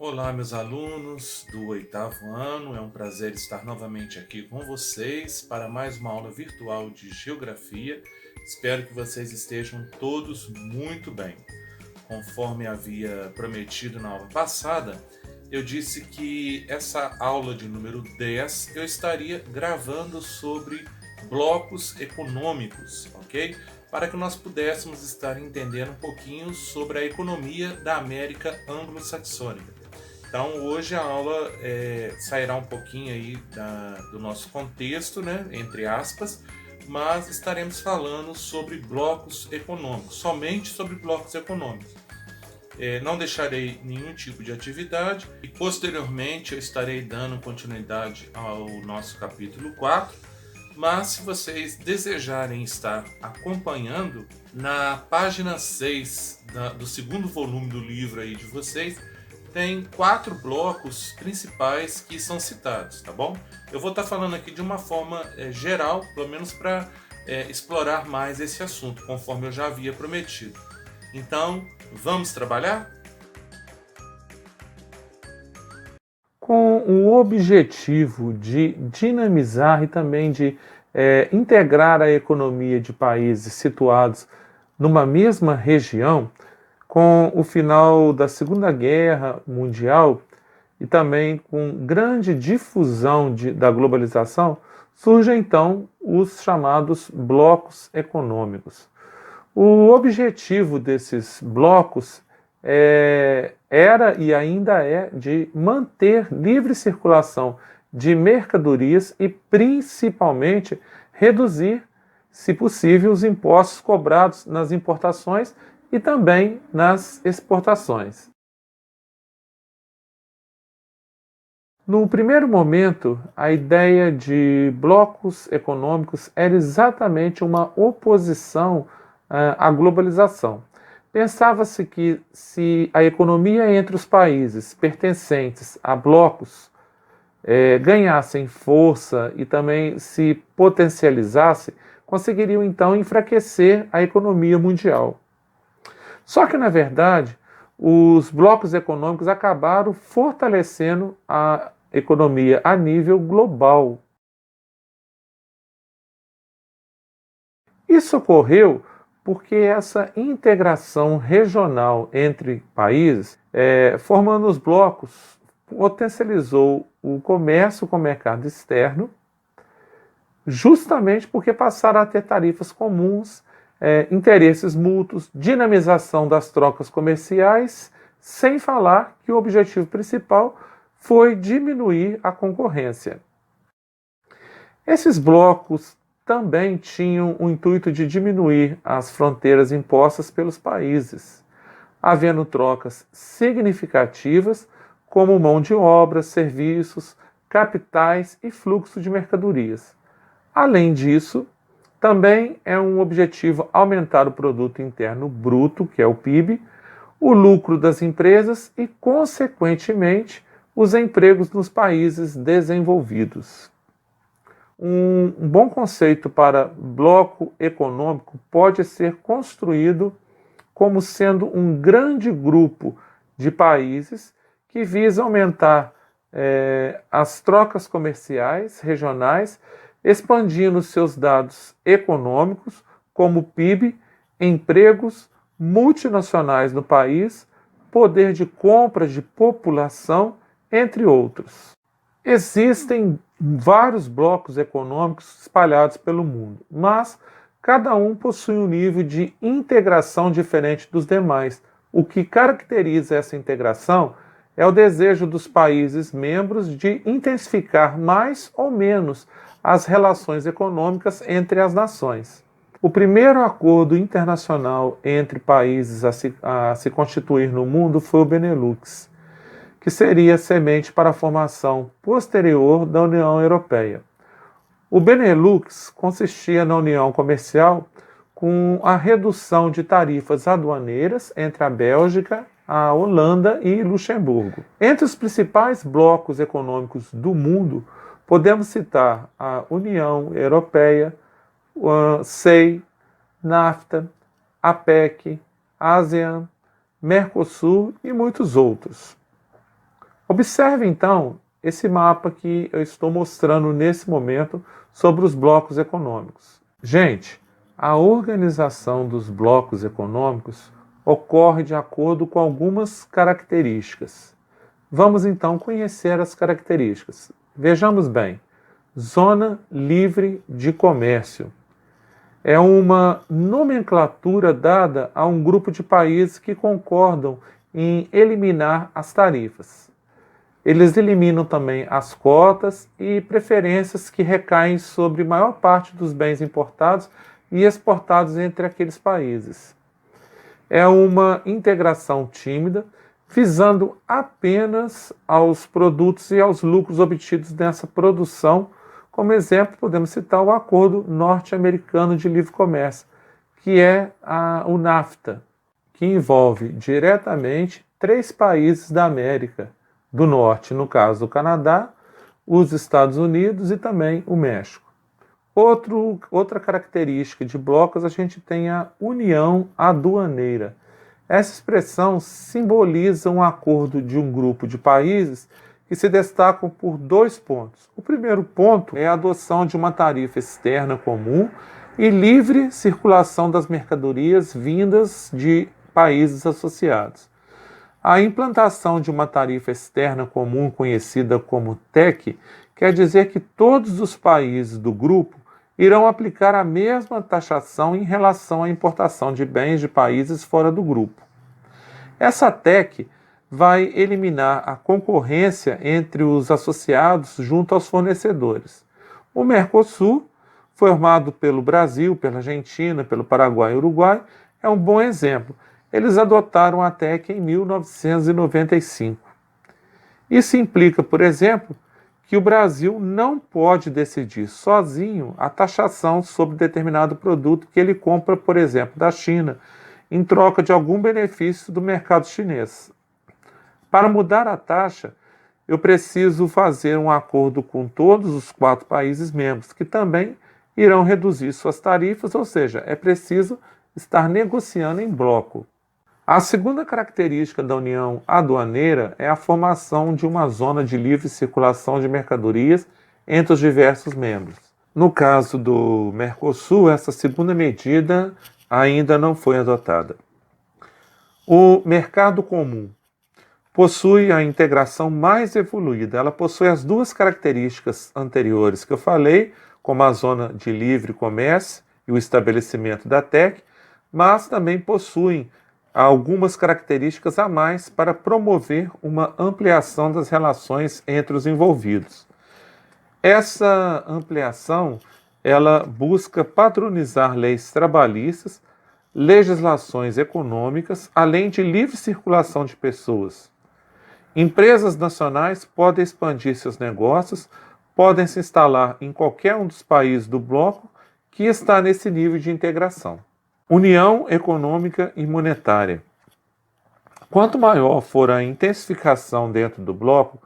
Olá, meus alunos do oitavo ano. É um prazer estar novamente aqui com vocês para mais uma aula virtual de Geografia. Espero que vocês estejam todos muito bem. Conforme havia prometido na aula passada, eu disse que essa aula de número 10 eu estaria gravando sobre blocos econômicos, ok? Para que nós pudéssemos estar entendendo um pouquinho sobre a economia da América anglo-saxônica. Então, hoje a aula sairá um pouquinho aí do nosso contexto, né, entre aspas, mas estaremos falando sobre blocos econômicos, somente sobre blocos econômicos. Não deixarei nenhum tipo de atividade e posteriormente eu estarei dando continuidade ao nosso capítulo 4. Mas se vocês desejarem estar acompanhando, na página 6 do segundo volume do livro aí de vocês, tem 4 blocos principais que são citados, tá bom? Eu vou estar falando aqui de uma forma geral, pelo menos para explorar mais esse assunto, conforme eu já havia prometido. Então, vamos trabalhar? Com o objetivo de dinamizar e também de integrar a economia de países situados numa mesma região, com o final da Segunda Guerra Mundial e também com grande difusão da globalização, surgem então os chamados blocos econômicos. O objetivo desses blocos era e ainda é de manter livre circulação de mercadorias e, principalmente, reduzir, se possível, os impostos cobrados nas importações e também nas exportações. No primeiro momento, a ideia de blocos econômicos era exatamente uma oposição à globalização. Pensava-se que se a economia entre os países pertencentes a blocos ganhassem força e também se potencializasse, conseguiriam então enfraquecer a economia mundial. Só que, na verdade, os blocos econômicos acabaram fortalecendo a economia a nível global. Isso ocorreu porque essa integração regional entre países, formando os blocos, potencializou o comércio com o mercado externo, justamente porque passaram a ter tarifas comuns, interesses mútuos, dinamização das trocas comerciais, sem falar que o objetivo principal foi diminuir a concorrência. Esses blocos também tinham o intuito de diminuir as fronteiras impostas pelos países, havendo trocas significativas como mão de obra, serviços, capitais e fluxo de mercadorias. Além disso, também é um objetivo aumentar o produto interno bruto, que é o PIB, o lucro das empresas e, consequentemente, os empregos nos países desenvolvidos. Um bom conceito para bloco econômico pode ser construído como sendo um grande grupo de países que visa aumentar as trocas comerciais regionais, expandindo seus dados econômicos, como PIB, empregos, multinacionais no país, poder de compra de população, entre outros. Existem vários blocos econômicos espalhados pelo mundo, mas cada um possui um nível de integração diferente dos demais. O que caracteriza essa integração é o desejo dos países membros de intensificar mais ou menos as relações econômicas entre as nações. O primeiro acordo internacional entre países a se constituir no mundo foi o Benelux, que seria semente para a formação posterior da União Europeia. O Benelux consistia na união comercial com a redução de tarifas aduaneiras entre a Bélgica, a Holanda e Luxemburgo. Entre os principais blocos econômicos do mundo, podemos citar a União Europeia, o SEI, NAFTA, APEC, ASEAN, Mercosul e muitos outros. Observe então esse mapa que eu estou mostrando nesse momento sobre os blocos econômicos. Gente, a organização dos blocos econômicos ocorre de acordo com algumas características. Vamos então conhecer as características. Vejamos bem. Zona livre de comércio é uma nomenclatura dada a um grupo de países que concordam em eliminar as tarifas. Eles eliminam também as cotas e preferências que recaem sobre a maior parte dos bens importados e exportados entre aqueles países. É uma integração tímida, visando apenas aos produtos e aos lucros obtidos nessa produção. Como exemplo, podemos citar o Acordo Norte-Americano de Livre Comércio, que é o NAFTA, que envolve diretamente 3 países da América do Norte, no caso o Canadá, os Estados Unidos e também o México. Outra característica de blocos, a gente tem a união aduaneira. Essa expressão simboliza um acordo de um grupo de países que se destacam por 2 pontos. O primeiro ponto é a adoção de uma tarifa externa comum e livre circulação das mercadorias vindas de países associados. A implantação de uma tarifa externa comum, conhecida como TEC, quer dizer que todos os países do grupo irão aplicar a mesma taxação em relação à importação de bens de países fora do grupo. Essa TEC vai eliminar a concorrência entre os associados junto aos fornecedores. O Mercosul, formado pelo Brasil, pela Argentina, pelo Paraguai e Uruguai, é um bom exemplo. Eles adotaram a TEC em 1995. Isso implica, por exemplo, que o Brasil não pode decidir sozinho a taxação sobre determinado produto que ele compra, por exemplo, da China, em troca de algum benefício do mercado chinês. Para mudar a taxa, eu preciso fazer um acordo com todos os 4 países membros, que também irão reduzir suas tarifas, ou seja, é preciso estar negociando em bloco. A segunda característica da união aduaneira é a formação de uma zona de livre circulação de mercadorias entre os diversos membros. No caso do Mercosul, essa segunda medida ainda não foi adotada. O mercado comum possui a integração mais evoluída. Ela possui as 2 características anteriores que eu falei, como a zona de livre comércio e o estabelecimento da TEC, mas também possuem algumas características a mais para promover uma ampliação das relações entre os envolvidos. Essa ampliação, ela busca padronizar leis trabalhistas, legislações econômicas, além de livre circulação de pessoas. Empresas nacionais podem expandir seus negócios, podem se instalar em qualquer um dos países do bloco que está nesse nível de integração. União econômica e monetária. Quanto maior for a intensificação dentro do bloco,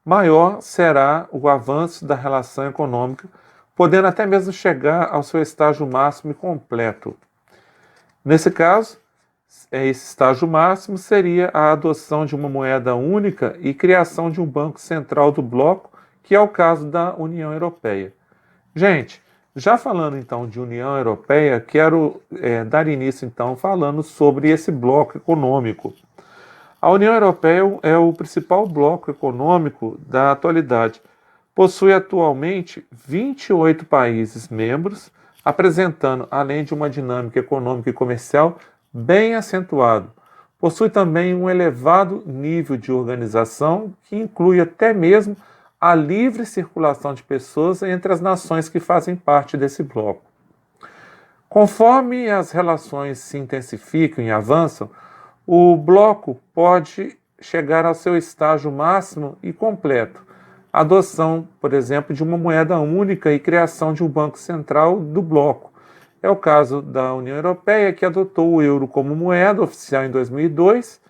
maior será o avanço da relação econômica, podendo até mesmo chegar ao seu estágio máximo e completo. Nesse caso, esse estágio máximo seria a adoção de uma moeda única e criação de um banco central do bloco, que é o caso da União Europeia. Gente, já falando então de União Europeia, quero dar início então falando sobre esse bloco econômico. A União Europeia é o principal bloco econômico da atualidade. Possui atualmente 28 países membros, apresentando, além de uma dinâmica econômica e comercial bem acentuado, possui também um elevado nível de organização que inclui até mesmo a livre circulação de pessoas entre as nações que fazem parte desse bloco. Conforme as relações se intensificam e avançam, o bloco pode chegar ao seu estágio máximo e completo. A adoção, por exemplo, de uma moeda única e criação de um banco central do bloco. É o caso da União Europeia, que adotou o euro como moeda oficial em 2002,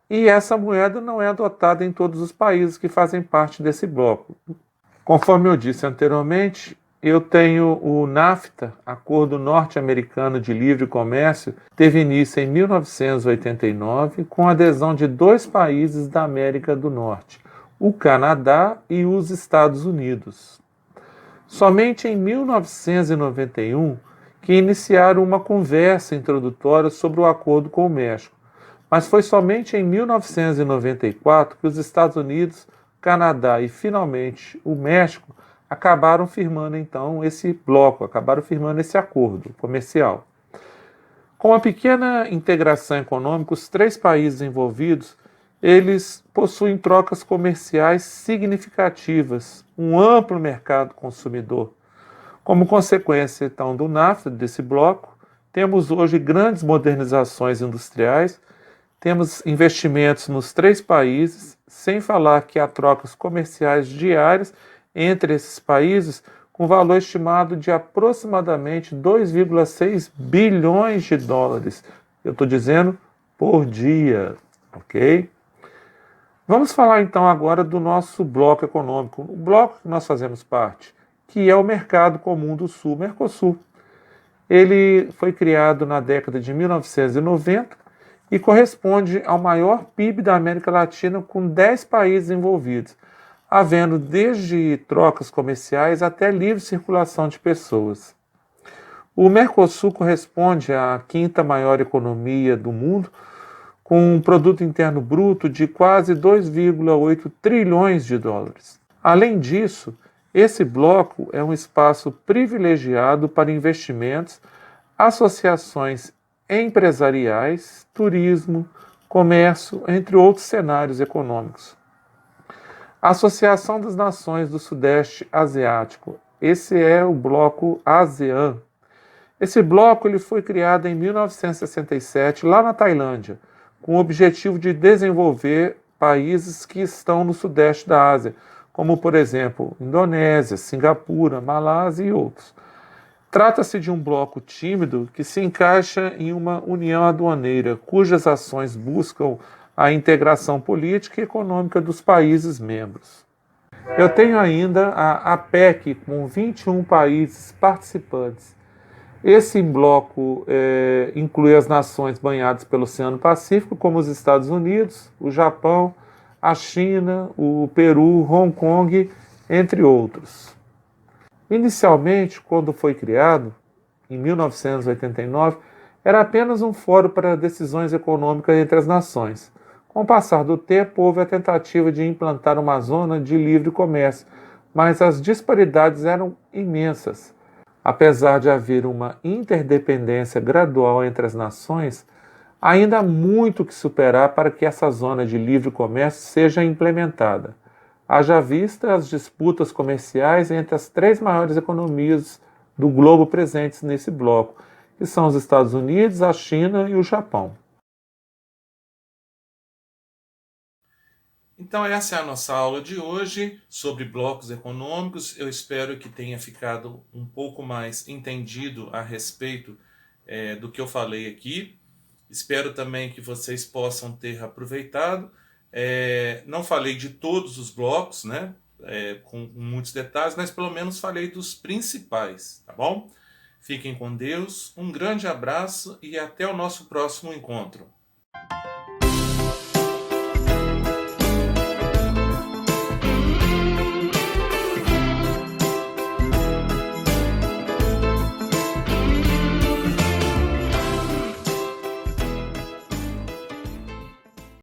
e essa moeda não é adotada em todos os países que fazem parte desse bloco. Conforme eu disse anteriormente, eu tenho o NAFTA, Acordo Norte-Americano de Livre Comércio, teve início em 1989, com a adesão de 2 países da América do Norte, o Canadá e os Estados Unidos. Somente em 1991 que iniciaram uma conversa introdutória sobre o acordo com o México, mas foi somente em 1994 que os Estados Unidos, Canadá e finalmente o México acabaram firmando então esse bloco, acabaram firmando esse acordo comercial. Com uma pequena integração econômica, os três países envolvidos, eles possuem trocas comerciais significativas, um amplo mercado consumidor. Como consequência, então, do NAFTA, desse bloco, temos hoje grandes modernizações industriais, temos investimentos nos três países, sem falar que há trocas comerciais diárias entre esses países, com valor estimado de aproximadamente 2,6 bilhões de dólares. Eu estou dizendo por dia, ok? Vamos falar então agora do nosso bloco econômico, o bloco que nós fazemos parte, que é o Mercado Comum do Sul, Mercosul. Ele foi criado na década de 1990 e corresponde ao maior PIB da América Latina, com 10 países envolvidos, havendo desde trocas comerciais até livre circulação de pessoas. O Mercosul corresponde à quinta maior economia do mundo, com um produto interno bruto de quase 2,8 trilhões de dólares. Além disso, esse bloco é um espaço privilegiado para investimentos, associações empresariais, turismo, comércio, entre outros cenários econômicos. A Associação das Nações do Sudeste Asiático, esse é o bloco ASEAN. Esse bloco ele foi criado em 1967, lá na Tailândia, com o objetivo de desenvolver países que estão no sudeste da Ásia, como, por exemplo, Indonésia, Singapura, Malásia e outros. Trata-se de um bloco tímido que se encaixa em uma união aduaneira, cujas ações buscam a integração política e econômica dos países membros. Eu tenho ainda a APEC, com 21 países participantes. Esse bloco inclui as nações banhadas pelo Oceano Pacífico, como os Estados Unidos, o Japão, a China, o Peru, Hong Kong, entre outros. Inicialmente, quando foi criado, em 1989, era apenas um fórum para decisões econômicas entre as nações. Com o passar do tempo, houve a tentativa de implantar uma zona de livre comércio, mas as disparidades eram imensas. Apesar de haver uma interdependência gradual entre as nações, ainda há muito que superar para que essa zona de livre comércio seja implementada. Haja vista as disputas comerciais entre as três maiores economias do globo presentes nesse bloco, que são os Estados Unidos, a China e o Japão. Então essa é a nossa aula de hoje sobre blocos econômicos. Eu espero que tenha ficado um pouco mais entendido a respeito do que eu falei aqui. Espero também que vocês possam ter aproveitado. Não falei de todos os blocos, né? Com muitos detalhes, mas pelo menos falei dos principais, tá bom? Fiquem com Deus, um grande abraço e até o nosso próximo encontro.